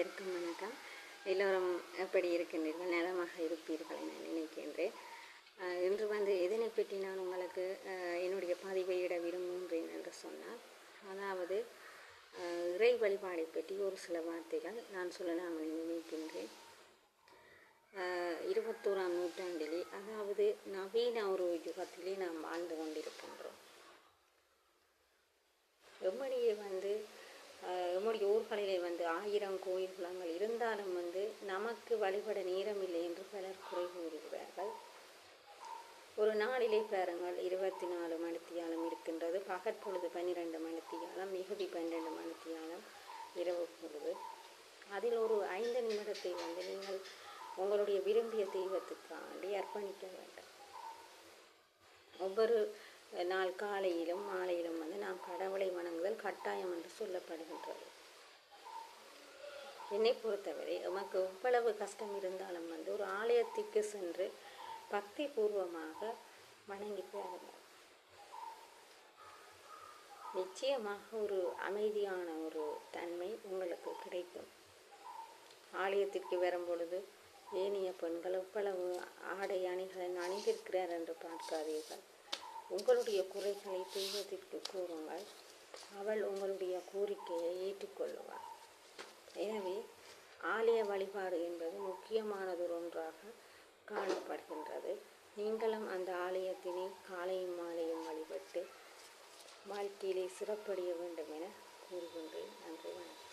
அனைவருக்கும் வணக்கம். எல்லோரும் எப்படி இருக்கின்றீர்கள்? நலமாக இருப்பீர்கள் என நினைக்கின்றேன். இன்று எதனை பற்றி நான் உங்களுக்கு என்னுடைய பதிவையிட விரும்புகின்றேன் என்று சொன்னால், அதாவது இறை வழிபாடை பற்றி ஒரு சில வார்த்தைகள் நான் சொல்லலாம் என நினைக்கின்றேன். 21ஆம் நூற்றாண்டிலே, அதாவது நவீன ஒரு யுகத்திலே நாம் வாழ்ந்து கொண்டிருக்கின்றோம். எம்மடியே நம்முடைய ஊர்களிலே 1000 கோயில் குளங்கள் இருந்தாலும் நமக்கு வழிபட நேரமில்லை என்று பலர் குறை கூறுகிறார்கள். ஒரு நாளிலே பாருங்கள், 24 மணித்தியாலம் இருக்கின்றது. பகற்பொழுது 12 மணித்தியாலம், மிகுதி 12 மணித்தியாலம், இரவு பொழுது. அதில் ஒரு 5 நிமிடத்தை நீங்கள் உங்களுடைய விரும்பிய தெய்வத்துக்காண்டி அர்ப்பணிக்க வேண்டும். ஒவ்வொரு நாள் காலையிலும் மாலையிலும் நாம் கடவுளை வணங்குதல் கட்டாயம் என்று சொல்லப்படுகின்றது. என்னை பொறுத்தவரை நமக்கு எவ்வளவு கஷ்டம் இருந்தாலும் ஒரு ஆலயத்திற்கு சென்று பக்தி பூர்வமாக வணங்கி பாருங்கள். நிச்சயமாக ஒரு அமைதியான ஒரு தன்மை உங்களுக்கு கிடைக்கும். ஆலயத்திற்கு வரும் பொழுது ஏனைய பெண்கள் எவ்வளவு ஆடை அணிகளை அணிந்திருக்கிறார் என்று பார்க்காதீர்கள். உங்களுடைய குறைகளை தெய்வத்திற்கு கூறுங்கள். அவள் உங்களுடைய கோரிக்கையை ஏற்றுக்கொள்ளுவாள். எனவே ஆலய வழிபாடு என்பது முக்கியமானது ஒன்றாக காணப்படுகின்றது. நீங்களும் அந்த ஆலயத்தினை காலையும் மாலையும் வழிபட்டு வாழ்க்கையிலே சிறப்படைய வேண்டும் என கூறுகின்றேன். நன்றி, வணக்கம்.